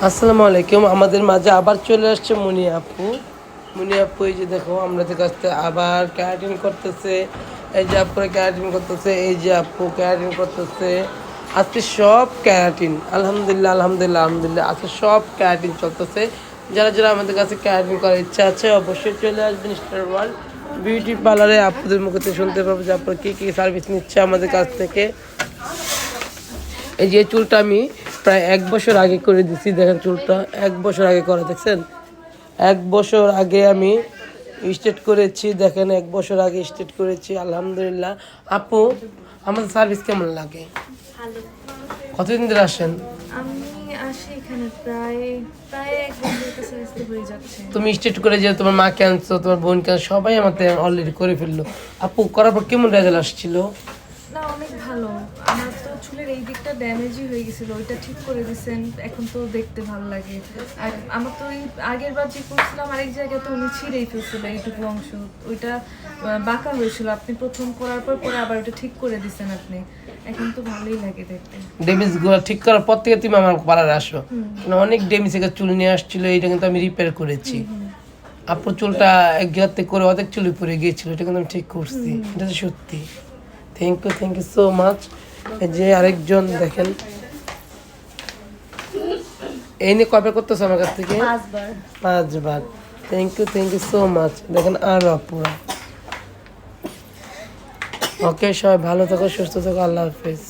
আসসালামু আলাইকুম। আমাদের মাঝে আবার চলে আসছে মুনি আপু। মুনি আপু এই যে দেখো আমাদের কাছ থেকে আবার ক্যারাটিন করতেছে। এই যে আপুরা ক্যারাটিন করতেছে, এই যে আপু ক্যারাটিন করতেছে। আজকে সব ক্যারাটিন, আলহামদুলিল্লাহ আলহামদুলিল্লাহ আলহামদুলিল্লাহ, আজকে সব ক্যারাটিন চলতেছে। যারা যারা আমাদের কাছে ক্যারাটিন করার ইচ্ছা আছে অবশ্যই চলে আসবেন স্টার ওয়ার্ল্ড বিউটি পার্লারে। আপুদের মুখে থেকে শুনতে পাবো যে আপনারা কী কী সার্ভিস নিচ্ছে আমাদের কাছ থেকে। এই যে চুলটা আমি প্রায় 1 বছর আগে করে দিছি, দেখেন চুলটা 1 বছর আগে করা, দেখছেন 1 বছর আগে আমি স্ট্রেট করেছি, দেখেন 1 বছর আগে স্ট্রেট করেছি আলহামদুলিল্লাহ। আপু আমাদের সার্ভিস কেমন লাগে? ভালো। কতদিন ধরে আসেন? আমি আসি এখানে প্রায় প্রায় 1 বছরের কাছাকাছি হয়ে যাচ্ছে। তুমি স্ট্রেট করে যে তোমার মাকে আনছো, তোমার বোনকে আনছো, সবাই আমাদের অলরেডি করে ফেললো। আপু করার পর কেমন রেজাল্ট আসছিল? না, অনেক ভালো। আমার তো চুলের এই দিকটা ড্যামেজই হয়ে গেছিল, ওইটা ঠিক করে দিয়েছেন, এখন তো দেখতে ভালো লাগে। আর আমার তো ওই আগের বার যে করছিলাম আরেক জায়গায় তো উনি ছিঁড়েই ফেলছিল এইটুকু অংশ, ওইটা বাঁকা হয়েছিল। আপনি প্রথম করার পর পরে আবার ওটা ঠিক করে দিয়েছেন আপনি, এখন তো ভালোই লাগে দেখতে। ড্যামেজগুলো ঠিক করার পর থেকে তুমি আমার পার্লারে আসো, কারণ অনেক ড্যামেজ থেকে চুল নিয়ে আসছিল, এটা কিন্তু আমি রিপেয়ার করেছি। আপুর চুলটা এক জায়গাতে করে অর্ধেক চুলে পড়ে গিয়েছিল, এটা কিন্তু আমি ঠিক করছি, এটা তো সত্যি। Thank you so much. এই যে আরেকজন দেখেন, এই নিয়ে কবে করতেছো আমার কাছ থেকে? 5 বার। 5 বার। Thank you so much. দেখেন আরো আপুরা। ওকে, সবাই ভালো থাকো, সুস্থ থাকো, আল্লাহ হাফেজ।